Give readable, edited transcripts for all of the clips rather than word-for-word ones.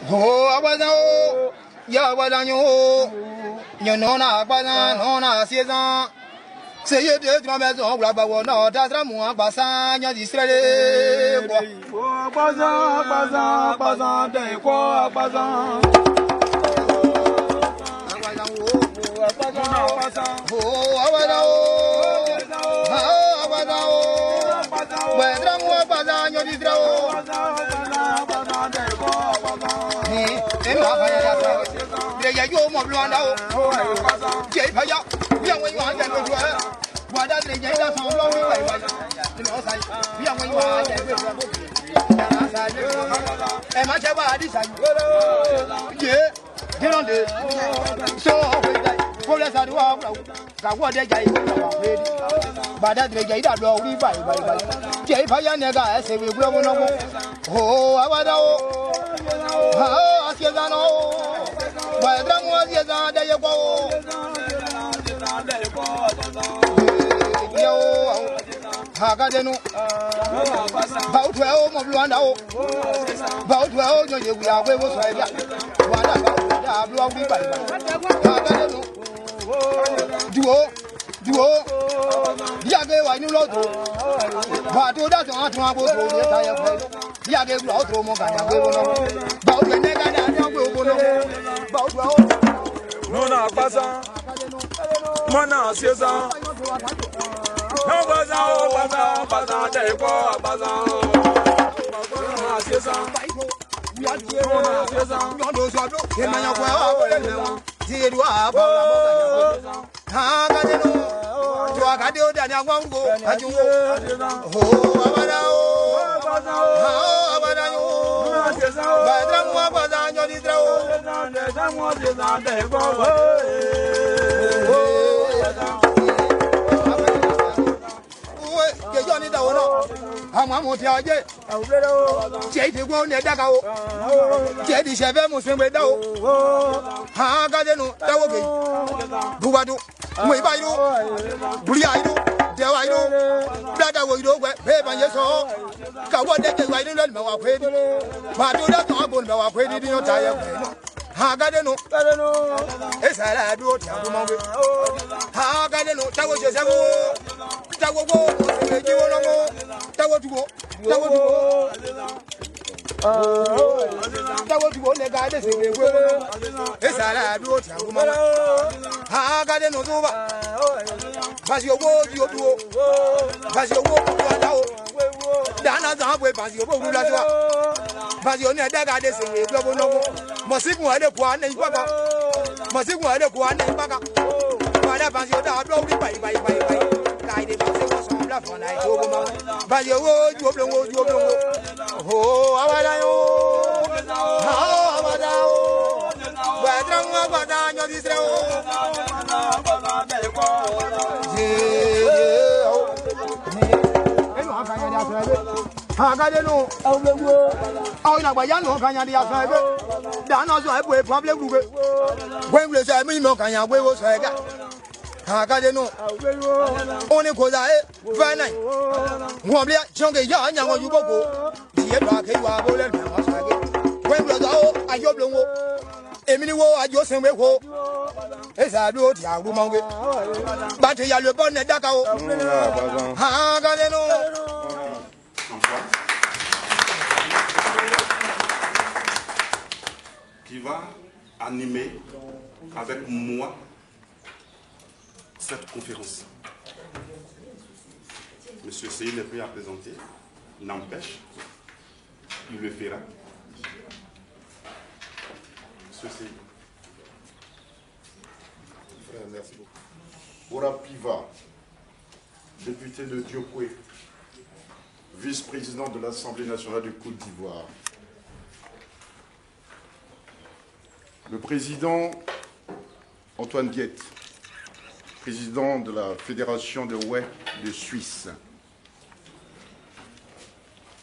Oh, Abazao, Yabadanyo, Yanona, Abazan, Nona, Season. Say you did my best on Rabawa, no, Tazramu, Basan, Israel. Bazan, Bazan, Bazan, they call Bazan. Oh, Abazao, Abazao, Bazan, Israel. You more blonde out. Jay Paya, young when you want to go to her. Why does the Jay from blowing away? Young when you want to go and much about this. Yeah, get on this. So, for us, I do have what they get. But that they get that blow by Jay Paya Nega, I say we will go. Oh, I want to know. But that was yes, there you go. Hagadeno, about 12 of Luanda, about 12, we are way was right. What about the Hagadeno? Duo, Yage, I knew lot. But do that on to go to the tire. Yage, out of Mogana, about the Negana, about Nona Bazan, Mana Season. No Bazan, Bazan, Bazan, they call Bazan. Season. I'm going to tell you, Jay won't let that go. Jay is a very Muslim widow. Ha, Gadeno, that will be Bubado, Mubayo, Briado, Delayo, Blada will do, Baby, yes, all. What they can write in the Mawapedi. But do that, I'm going to Mawapedi in your tire. Ha, Gadeno, it's a do it. Ha, Gadeno, that was just a that will go. That was to go. That was to go. The guy is in the world. It's a do it. Ha, Gadeno, pass your word, you do. Pass your word, Dana, the halfway pass your word. Pass your net, that guy is in the global. Must one the one and Papa. Must one the one and Papa. But I pass your dog by. But you would, you oh, how are you? How about now? Where drunk your Israel? Hagadeno, oh, no, but you know, can you have done also have a problem with when we say, me, no, can you was Hagadeno, only because I very nice. Wobbly, chunky, young, you go. The Ebrake, you are bullet. When was all I your blow? Emily, I just say, wo. As I do it, Yagumongi. But you are born at Dakao. Hagadeno. Qui va animer avec moi cette conférence. Monsieur Seyil est prêt à présenter, n'empêche, il le fera. Monsieur Seyil. Frère, merci beaucoup. Ora Piva, député de Diokwe, vice-président de l'Assemblée nationale de Côte d'Ivoire. Le président Antoine Guette, président de la Fédération de Ouai de Suisse.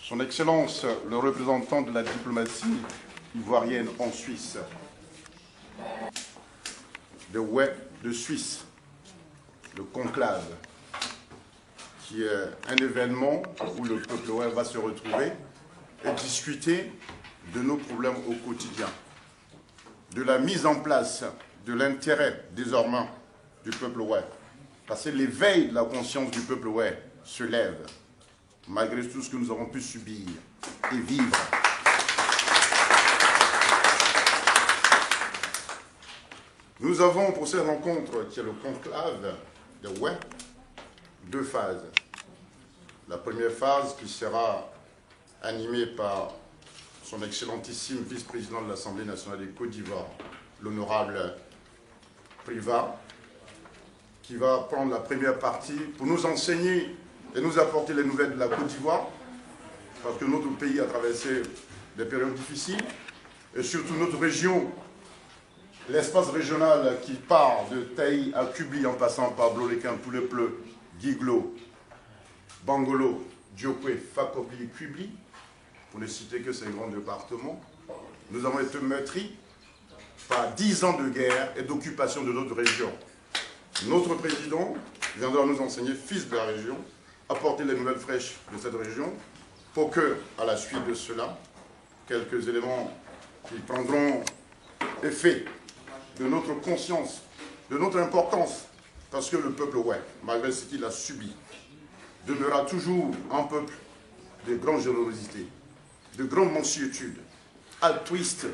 Son Excellence, le représentant de la diplomatie ivoirienne en Suisse. De Ouai de Suisse, le conclave, qui est un événement où le peuple ouai va se retrouver et discuter de nos problèmes au quotidien, de la mise en place de l'intérêt désormais du peuple ouai. Parce que l'éveil de la conscience du peuple ouai se lève, malgré tout ce que nous avons pu subir et vivre. Nous avons pour cette rencontre, qui est le conclave de Ouai, 2 phases. La première phase qui sera animée par son excellentissime vice-président de l'Assemblée nationale de Côte d'Ivoire, l'honorable Priva, qui va prendre la première partie pour nous enseigner et nous apporter les nouvelles de la Côte d'Ivoire, parce que notre pays a traversé des périodes difficiles, et surtout notre région, l'espace régional qui part de Taï à Kubi en passant par Blolequin, Poulepleu, Guiglo, Bangolo, Diokwe, Fakopli et Kubli, pour ne citer que ces grands départements, nous avons été meurtris par 10 ans de guerre et d'occupation de notre région. Notre président viendra nous enseigner, fils de la région, apporter les nouvelles fraîches de cette région pour que, à la suite de cela, quelques éléments qui prendront effet de notre conscience, de notre importance, parce que le peuple ouai, malgré ce qu'il a subi, demeurera toujours un peuple de grande générosité, de grande mansuétude, altruiste,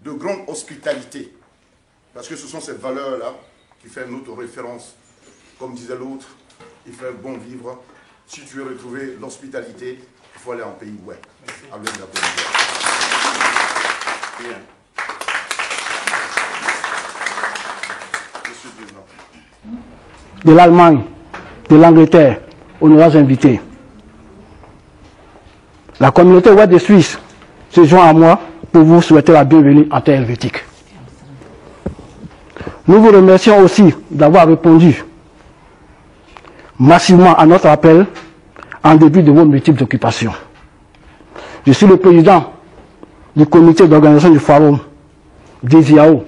de grande hospitalité. Parce que ce sont ces valeurs-là qui font notre référence. Comme disait l'autre, il fait bon vivre. Si tu veux retrouver l'hospitalité, il faut aller en pays ouai. Bien. De l'Allemagne, de l'Angleterre, aux nouveaux invités. La communauté ouai de Suisse se joint à moi pour vous souhaiter la bienvenue en terre helvétique. Nous vous remercions aussi d'avoir répondu massivement à notre appel en début de vos multiples occupations. Je suis le président du comité d'organisation du forum des IAO,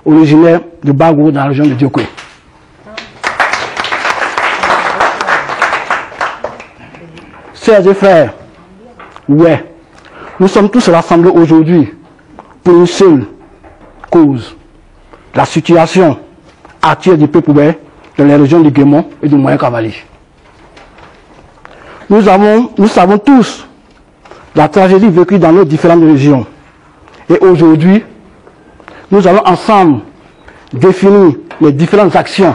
originaire de Bago dans la région de Diokwe. Chers et frères, ouais, nous sommes tous rassemblés aujourd'hui pour une seule cause, la situation actuelle du peuple ouai dans les régions de Guémon et du Moyen-Cavalier. Nous savons tous la tragédie vécue dans nos différentes régions. Et aujourd'hui, nous allons ensemble définir les différentes actions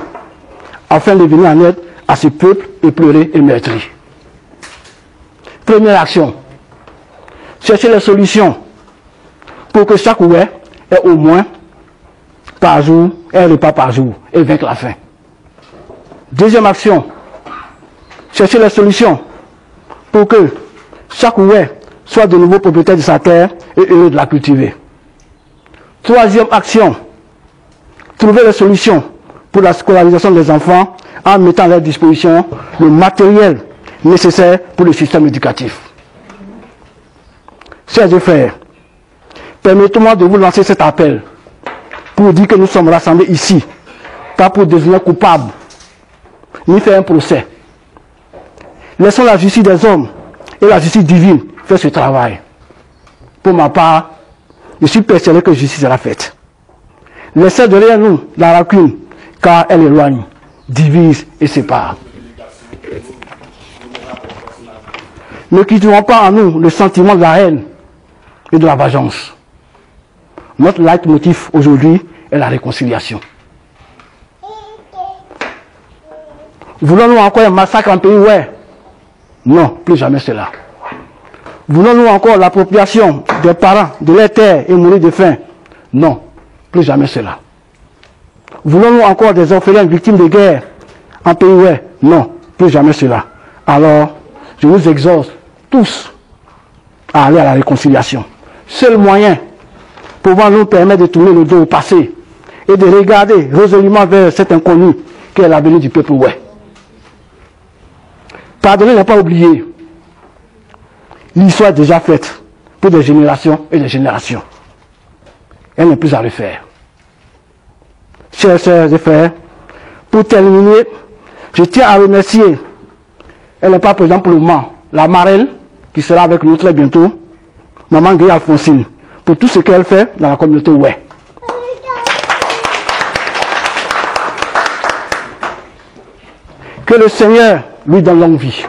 afin de venir en aide à ce peuple éploré et meurtri. Première action, chercher les solutions pour que chaque ouai ait au moins par jour, un repas par jour et vaincre la faim. Deuxième action, chercher les solutions pour que chaque ouai soit de nouveau propriétaire de sa terre et heureux de la cultiver. Troisième action, trouver les solutions pour la scolarisation des enfants en mettant à leur disposition le matériel nécessaire pour le système éducatif. Chers frères, permettez-moi de vous lancer cet appel pour dire que nous sommes rassemblés ici, pas pour devenir coupables, ni faire un procès. Laissons la justice des hommes et la justice divine faire ce travail. Pour ma part, je suis persuadé que justice sera faite. Laissez derrière nous la rancune, car elle éloigne, divise et sépare. Ne cultivons pas en nous le sentiment de la haine et de la vengeance. Notre leitmotiv aujourd'hui est la réconciliation. Voulons-nous encore un massacre en pays ouai? Non, plus jamais cela. Voulons-nous encore l'appropriation des parents de leurs terres et mourir de faim? Non, plus jamais cela. Voulons-nous encore des orphelins victimes de guerre en pays ouai? Non, plus jamais cela. Alors, je vous exhorte tous à aller à la réconciliation. Seul moyen pouvant nous permettre de tourner le dos au passé et de regarder résolument vers cet inconnu qui est l'avenir du peuple ouai. Pardonner n'est pas oublier. L'histoire est déjà faite pour des générations et des générations. Elle n'est plus à refaire. Chers sœurs et frères, pour terminer, je tiens à remercier, elle n'est pas présente pour le moment, la marraine qui sera avec nous très bientôt, Maman Guy Alphonsine, pour tout ce qu'elle fait dans la communauté Oué. Que le Seigneur lui donne longue vie.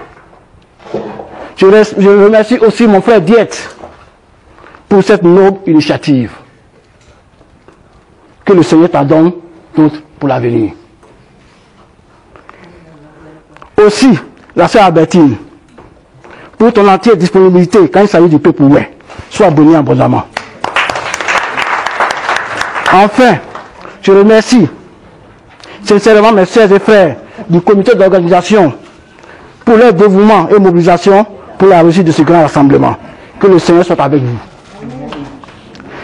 Je remercie aussi mon frère Diet pour cette noble initiative. Que le Seigneur pardonne d'autres pour l'avenir. Aussi, la sœur Albertine, pour ton entière disponibilité quand il s'agit du peuple Oué, sois béni abondamment. Enfin, je remercie sincèrement mes sœurs et frères du comité d'organisation pour leur dévouement et mobilisation pour la réussite de ce grand rassemblement. Que le Seigneur soit avec vous.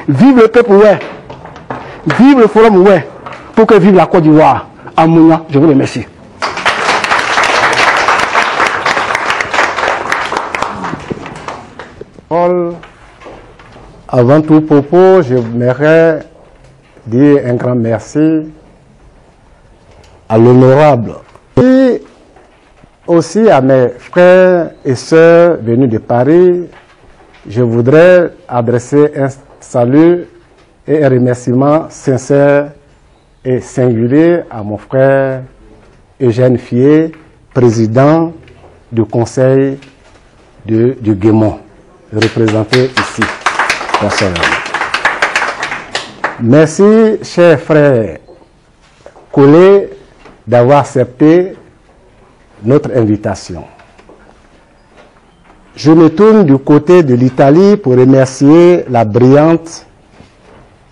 Vive le peuple Oué, vive le forum Oué, pour que vive la Côte d'Ivoire. En Mouna, je vous remercie. Avant tout propos, j'aimerais dire un grand merci à l'honorable et aussi à mes frères et sœurs venus de Paris. Je voudrais adresser un salut et un remerciement sincère et singulier à mon frère Eugène Fié, président du conseil du Guémont, représenté ici personnellement. Merci, cher frère Collé, d'avoir accepté notre invitation. Je me tourne du côté de l'Italie pour remercier la brillante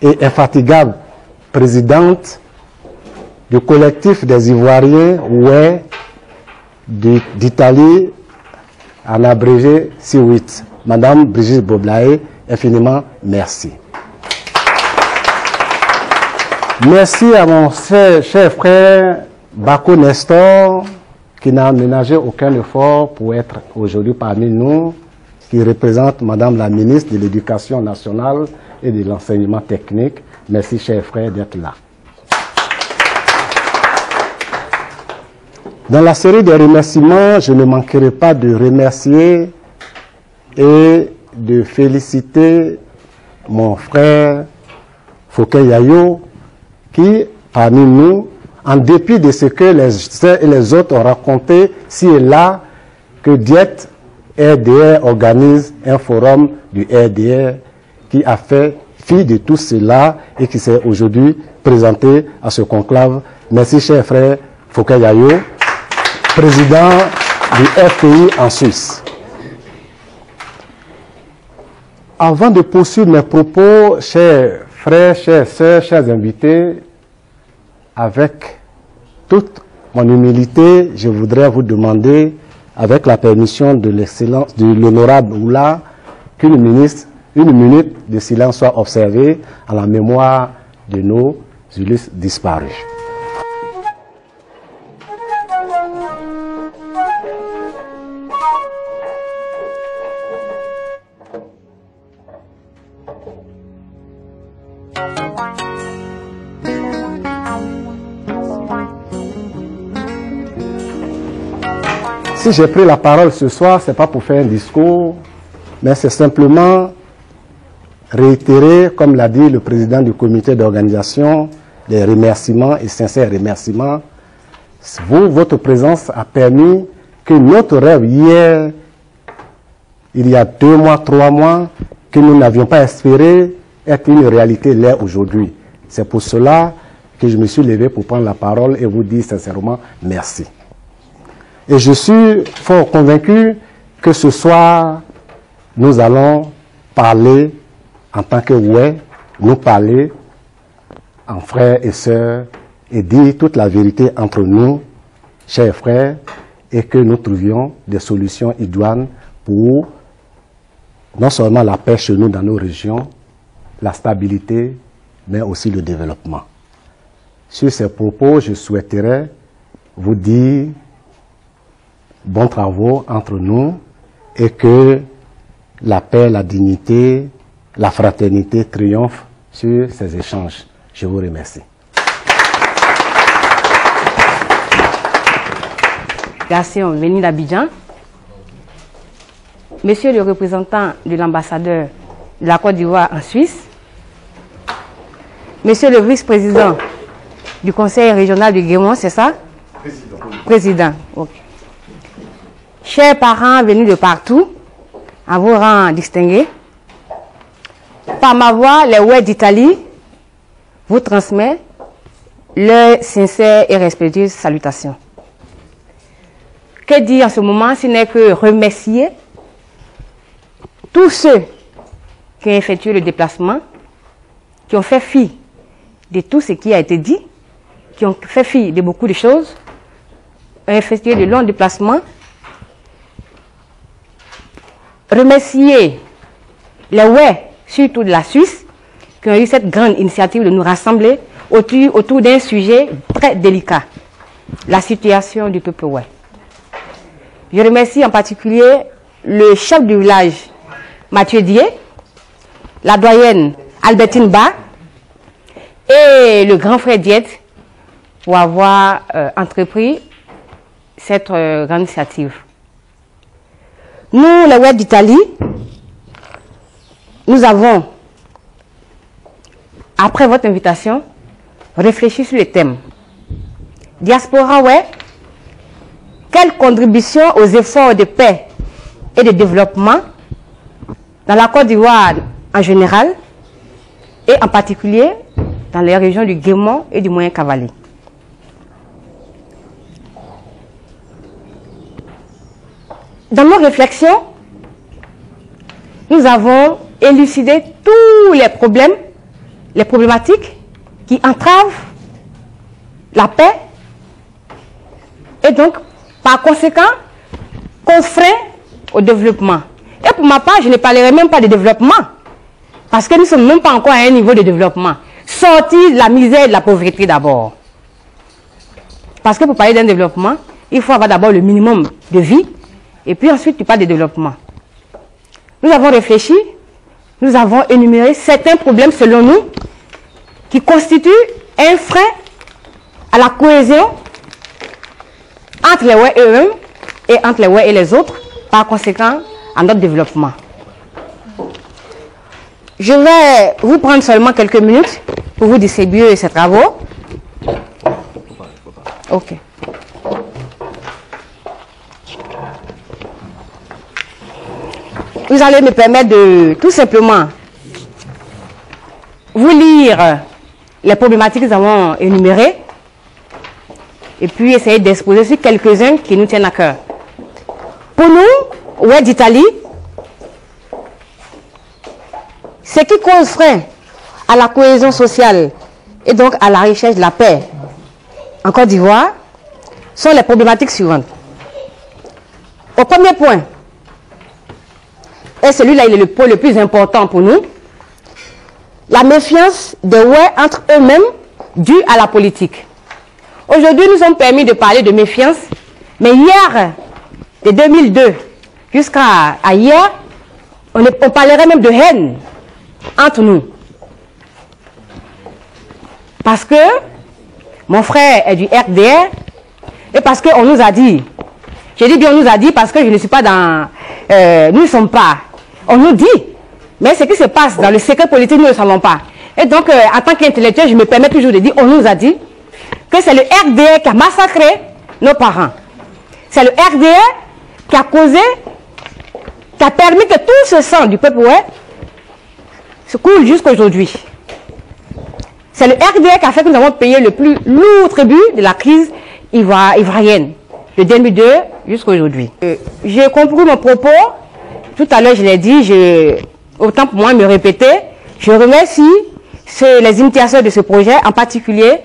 et infatigable présidente du collectif des Ivoiriens Oué d'Italie, en abrégé C8, Madame Brigitte Boblaé, infiniment merci. Merci à mon cher frère Bako Nestor, qui n'a ménagé aucun effort pour être aujourd'hui parmi nous, qui représente Madame la ministre de l'Éducation nationale et de l'enseignement technique. Merci, cher frère, d'être là. Dans la série de remerciements, je ne manquerai pas de remercier et de féliciter mon frère Fouquet Yayo, qui, parmi nous, en dépit de ce que les uns et les autres ont raconté, ci et là, que Diet RDR organise un forum du RDR qui a fait fi de tout cela et qui s'est aujourd'hui présenté à ce conclave. Merci, cher frère Fouquet Yayo, président du FPI en Suisse. Avant de poursuivre mes propos, chers frères, chères sœurs, chers invités, avec toute mon humilité, je voudrais vous demander, avec la permission de l'excellence de l'honorable Oula, qu'une minute de silence soit observée à la mémoire de nos illustres disparus. Si j'ai pris la parole ce soir, ce n'est pas pour faire un discours, mais c'est simplement réitérer, comme l'a dit le président du comité d'organisation, des remerciements et sincères remerciements. Vous, votre présence a permis que notre rêve hier, il y a 2 mois, 3 mois, que nous n'avions pas espéré être une réalité l'est aujourd'hui. C'est pour cela que je me suis levé pour prendre la parole et vous dire sincèrement merci. Et je suis fort convaincu que ce soir, nous allons parler en tant que Oué, nous parler en frères et sœurs et dire toute la vérité entre nous, chers frères, et que nous trouvions des solutions idoines pour non seulement la paix chez nous dans nos régions, la stabilité, mais aussi le développement. Sur ces propos, je souhaiterais vous dire bons travaux entre nous et que la paix, la dignité, la fraternité triomphent sur ces échanges. Je vous remercie. Délégation venue d'Abidjan, Monsieur le représentant de l'ambassadeur de la Côte d'Ivoire en Suisse, Monsieur le vice-président du Conseil régional du Guémon, c'est ça? Président. Président, ok. Chers parents venus de partout, à vos rangs distingués, par ma voix, les Ouè d'Italie vous transmet leurs sincères et respectueuses salutations. Que dire en ce moment, ce n'est que remercier tous ceux qui ont effectué le déplacement, qui ont fait fi de tout ce qui a été dit, qui ont fait fi de beaucoup de choses, ont effectué de longs déplacements. Remercier les Ouè, surtout de la Suisse, qui ont eu cette grande initiative de nous rassembler autour d'un sujet très délicat, la situation du peuple Ouè. Je remercie en particulier le chef du village, Mathieu Dié, la doyenne Albertine Ba et le grand frère Diet pour avoir entrepris cette grande initiative. Nous, les Ouè d'Italie, nous avons, après votre invitation, réfléchi sur le thème. Diaspora Ouè, quelle contribution aux efforts de paix et de développement dans la Côte d'Ivoire en général et en particulier dans les régions du Guémon et du Moyen-Cavalier. Dans nos réflexions, nous avons élucidé tous les problèmes, les problématiques qui entravent la paix et donc, par conséquent, confrère au développement. Et pour ma part, je ne parlerai même pas de développement, parce que nous ne sommes même pas encore à un niveau de développement. Sortir de la misère et de la pauvreté d'abord. Parce que pour parler d'un développement, il faut avoir d'abord le minimum de vie, et puis ensuite tu parles de développement. Nous avons réfléchi, nous avons énuméré certains problèmes selon nous, qui constituent un frein à la cohésion entre les Ouè eux-mêmes et entre les Ouè et les autres, par conséquent, à notre développement. Je vais vous prendre seulement quelques minutes pour vous distribuer ces travaux. Ok. Vous allez me permettre de tout simplement vous lire les problématiques que nous avons énumérées et puis essayer d'exposer sur quelques-uns qui nous tiennent à cœur. Pour nous, Ouè d'Italie, ce qui cause frein à la cohésion sociale et donc à la recherche de la paix en Côte d'Ivoire sont les problématiques suivantes. Au premier point, et celui-là il est le point le plus important pour nous, la méfiance des Ouè entre eux-mêmes due à la politique. Aujourd'hui, nous sommes permis de parler de méfiance, mais hier, de 2002 jusqu'à hier, on parlerait même de haine entre nous. Parce que mon frère est du RDR et parce qu'on nous a dit, je dis bien on nous a dit parce que je ne suis pas dans, nous ne sommes pas, on nous dit, mais ce qui se passe dans le secret politique, nous ne le savons pas. Et donc, en tant qu'intellectuel, je me permets toujours de dire, on nous a dit que c'est le RDR qui a massacré nos parents. C'est le RDR qui a causé, qui a permis que tout ce sang du peuple Ouè se coule jusqu'à aujourd'hui. C'est le RDR qui a fait que nous avons payé le plus lourd tribut de la crise ivoirienne, de 2002 jusqu'à aujourd'hui. J'ai compris mon propos, tout à l'heure je l'ai dit, autant pour moi me répéter, je remercie les initiateurs de ce projet, en particulier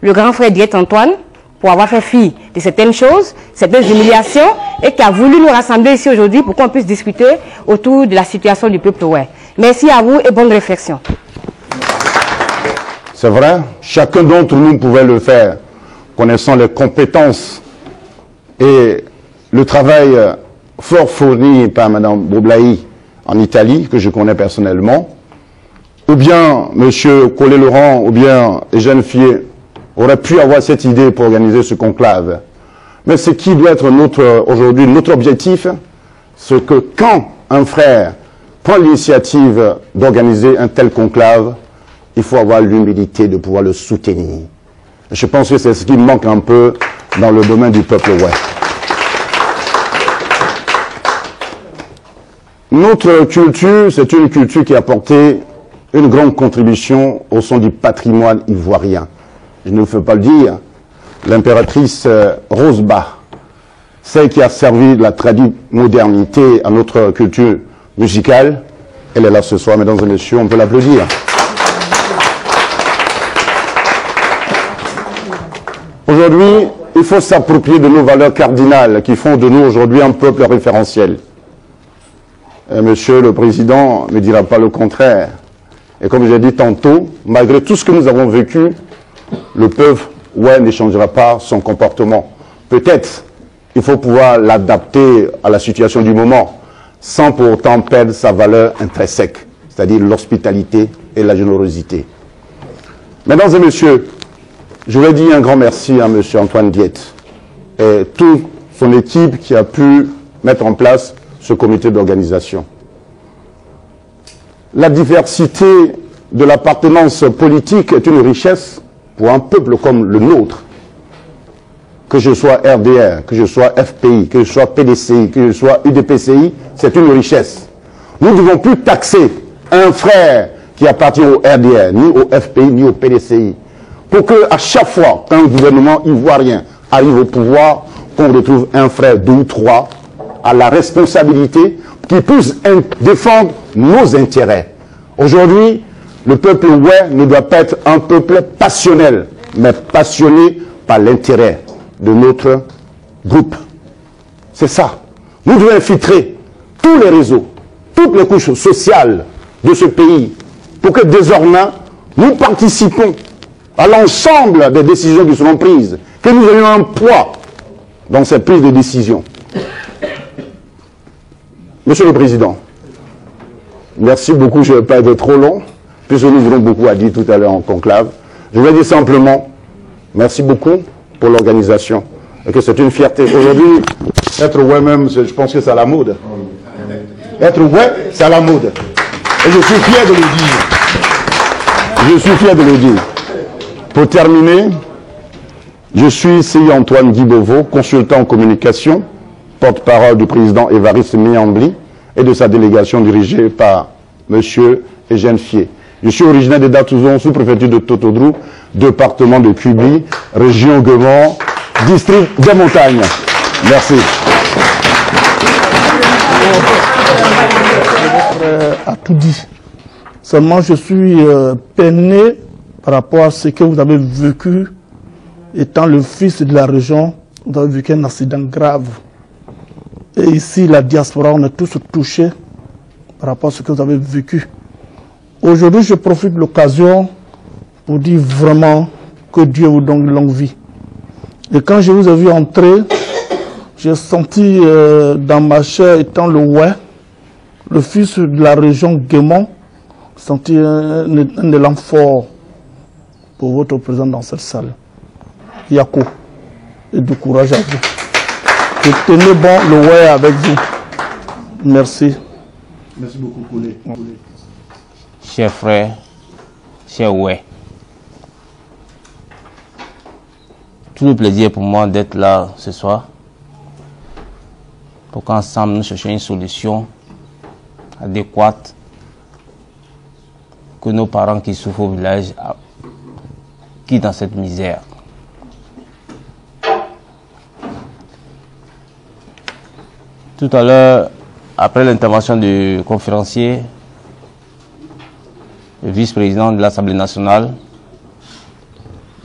le grand frère Diet Antoine, pour avoir fait fi de certaines choses, certaines humiliations, et qui a voulu nous rassembler ici aujourd'hui pour qu'on puisse discuter autour de la situation du peuple Ouè. Merci à vous et bonne réflexion. C'est vrai, chacun d'entre nous pouvait le faire, connaissant les compétences et le travail fort fourni par Mme Boblaï en Italie, que je connais personnellement, ou bien M. Collet-Laurent, ou bien les jeunes filles auraient pu avoir cette idée pour organiser ce conclave. Mais ce qui doit être aujourd'hui notre objectif, c'est que quand un frère prend l'initiative d'organiser un tel conclave, il faut avoir l'humilité de pouvoir le soutenir. Je pense que c'est ce qui manque un peu dans le domaine du peuple ouai. Notre culture, c'est une culture qui a apporté une grande contribution au sein du patrimoine ivoirien. Je ne vous fais pas le dire, l'impératrice Rosebah, celle qui a servi la modernité à notre culture musicale, elle est là ce soir, mesdames et messieurs, on peut l'applaudir. Aujourd'hui, il faut s'approprier de nos valeurs cardinales qui font de nous aujourd'hui un peuple référentiel. Et Monsieur le Président ne dira pas le contraire. Et comme j'ai dit tantôt, malgré tout ce que nous avons vécu, le peuple ouai ne changera pas son comportement. Peut-être il faut pouvoir l'adapter à la situation du moment, sans pour autant perdre sa valeur intrinsèque, c'est-à-dire l'hospitalité et la générosité. Mesdames et messieurs, je vais dire un grand merci à M. Antoine Diette et toute son équipe qui a pu mettre en place ce comité d'organisation. La diversité de l'appartenance politique est une richesse pour un peuple comme le nôtre. Que je sois RDR, que je sois FPI, que je sois PDCI, que je sois UDPCI, c'est une richesse. Nous ne devons plus taxer un frère qui appartient au RDR, ni au FPI, ni au PDCI. Pour qu'à chaque fois qu'un gouvernement ivoirien arrive au pouvoir, qu'on retrouve un frère, 2 ou 3, à la responsabilité qui puisse défendre nos intérêts. Aujourd'hui, le peuple ouai ne doit pas être un peuple passionnel, mais passionné par l'intérêt de notre groupe. C'est ça. Nous devons infiltrer tous les réseaux, toutes les couches sociales de ce pays, pour que désormais, nous participons à l'ensemble des décisions qui seront prises, que nous ayons un poids dans cette prise de décision. Monsieur le Président, merci beaucoup, je ne vais pas être trop long, puisque nous aurons beaucoup à dire tout à l'heure en conclave. Je vais dire simplement, merci beaucoup pour l'organisation, et que c'est une fierté. Aujourd'hui, être ouai même, je pense que c'est à la mode. Être ouai, c'est à la mode. Et je suis fier de le dire. Je suis fier de le dire. Pour terminer, je suis C.I. Antoine Guy Beauvau, consultant en communication, porte-parole du président Évariste Miambli et de sa délégation dirigée par M. Eugène Fier. Je suis originaire de Datouzon, sous-préfecture de Totodrou, département de Kubi, région Guémon, district des montagnes. Merci. A tout dit. Seulement, je suis peiné par rapport à ce que vous avez vécu, étant le fils de la région. Vous avez vécu un accident grave. Et ici, la diaspora, on est tous touchés par rapport à ce que vous avez vécu. Aujourd'hui, je profite de l'occasion pour dire vraiment que Dieu vous donne une longue vie. Et quand je vous ai vu entrer, j'ai senti dans ma chair, étant le ouai, le fils de la région Guémon, senti un élan fort pour votre présence dans cette salle. Yako, et du courage à vous. Et tenez bon le ouai avec vous. Merci. Merci beaucoup, Koulé. Chers frères, chers ouai, tout le plaisir pour moi d'être là ce soir pour qu'ensemble nous cherchions une solution adéquate que nos parents qui souffrent au village quittent dans cette misère. Tout à l'heure, après l'intervention du conférencier, le vice-président de l'Assemblée nationale,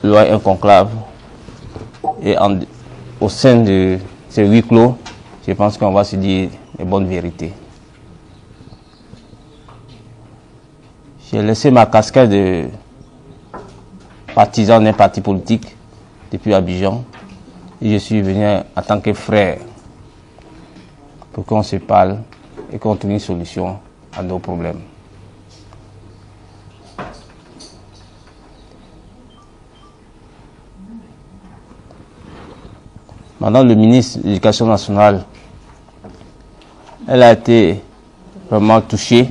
il y a un conclave. Et au sein de ces huis clos, je pense qu'on va se dire les bonnes vérités. J'ai laissé ma casquette de partisan d'un parti politique depuis Abidjan. Et je suis venu en tant que frère pour qu'on se parle et qu'on trouve une solution à nos problèmes. Madame le ministre de l'Éducation nationale, elle a été vraiment touché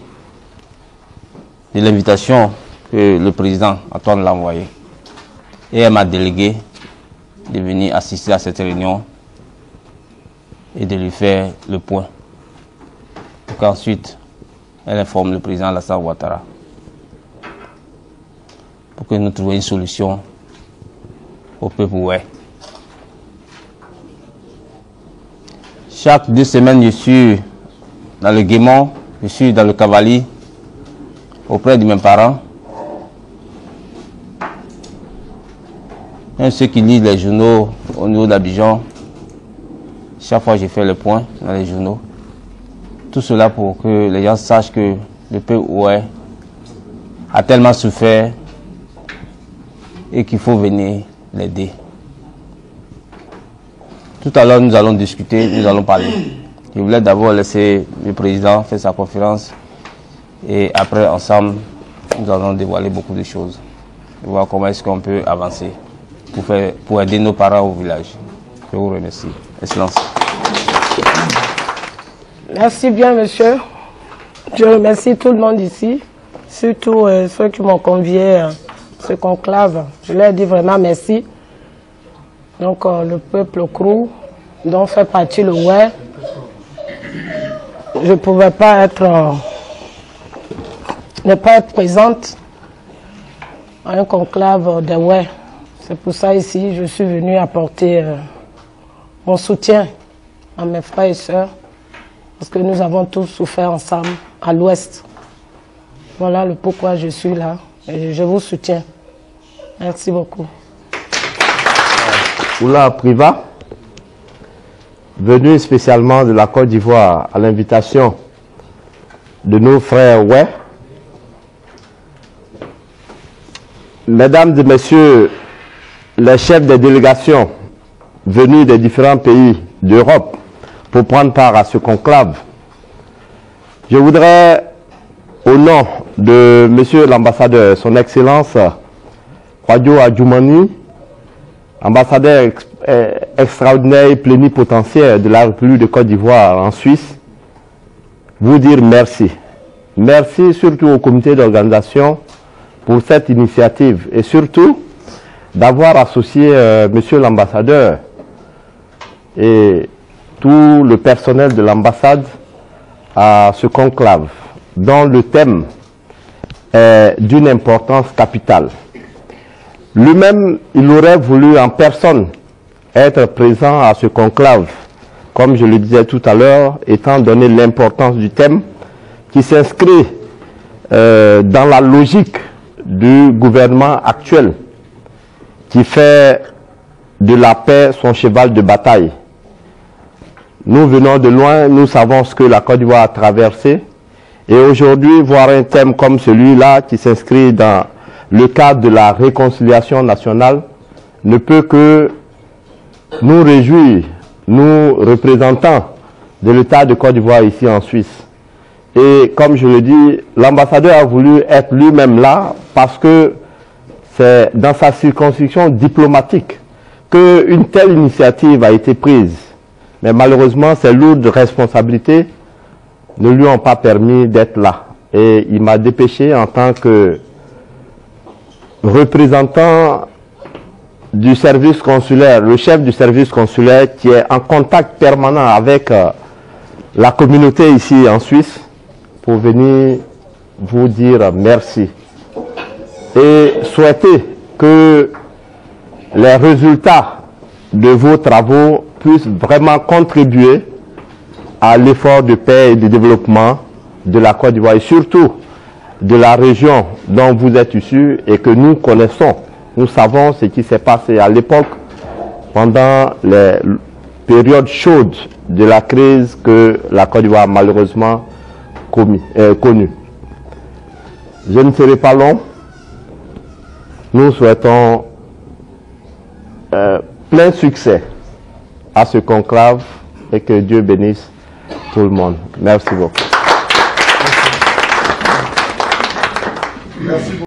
de l'invitation que le président Antoine l'a envoyée. Et elle m'a délégué de venir assister à cette réunion et de lui faire le point. Pour qu'ensuite, elle informe le président Alassane Ouattara pour que nous trouvions une solution au peuple ouai. Chaque 2 semaines, je suis dans le Guémon, je suis dans le Cavali, auprès de mes parents. Même ceux qui lisent les journaux au niveau d'Abidjan, chaque fois j'ai fait le point dans les journaux. Tout cela pour que les gens sachent que le peuple ouai a tellement souffert et qu'il faut venir l'aider. Tout à l'heure, nous allons discuter, nous allons parler. Je voulais d'abord laisser le président faire sa conférence et après, ensemble, nous allons dévoiler beaucoup de choses. Voir comment est-ce qu'on peut avancer pour aider nos parents au village. Je vous remercie. Excellence. Merci bien, monsieur. Je remercie tout le monde ici, surtout ceux qui m'ont convié à ce conclave. Je leur dis vraiment merci. Donc, le peuple Krou, dont fait partie le Ouai, je ne pouvais pas ne pas être présente à un conclave de Ouai. C'est pour ça ici, je suis venue apporter mon soutien à mes frères et sœurs, parce que nous avons tous souffert ensemble à l'Ouest. Voilà le pourquoi je suis là et je vous soutiens. Merci beaucoup. Oula Priva, venu spécialement de la Côte d'Ivoire à l'invitation de nos frères Ouai. Mesdames et messieurs, les chefs des délégations venus des différents pays d'Europe pour prendre part à ce conclave, je voudrais, au nom de monsieur l'ambassadeur, son excellence Kwadjo Adjoumani, ambassadeur extraordinaire et plénipotentiaire de la République de Côte d'Ivoire en Suisse, vous dire merci. Merci surtout au comité d'organisation pour cette initiative et surtout d'avoir associé monsieur l'ambassadeur et tout le personnel de l'ambassade à ce conclave dont le thème est d'une importance capitale. Lui-même, il aurait voulu en personne être présent à ce conclave, comme je le disais tout à l'heure, étant donné l'importance du thème qui s'inscrit dans la logique du gouvernement actuel, qui fait de la paix son cheval de bataille. Nous venons de loin, nous savons ce que la Côte d'Ivoire a traversé, et aujourd'hui, voir un thème comme celui-là qui s'inscrit dans le cadre de la réconciliation nationale ne peut que nous réjouir, nous représentants de l'État de Côte d'Ivoire ici en Suisse. Et comme je le dis, l'ambassadeur a voulu être lui-même là parce que c'est dans sa circonscription diplomatique qu'une telle initiative a été prise. Mais malheureusement, ses lourdes responsabilités ne lui ont pas permis d'être là. Et il m'a dépêché en tant que représentant du service consulaire, le chef du service consulaire qui est en contact permanent avec la communauté ici en Suisse pour venir vous dire merci et souhaiter que les résultats de vos travaux puissent vraiment contribuer à l'effort de paix et de développement de la Côte d'Ivoire et surtout de la région dont vous êtes issus et que nous connaissons. Nous savons ce qui s'est passé à l'époque pendant les périodes chaudes de la crise que la Côte d'Ivoire a malheureusement connue. Je ne serai pas long. Nous souhaitons plein succès à ce conclave et que Dieu bénisse tout le monde. Merci beaucoup. Merci beaucoup.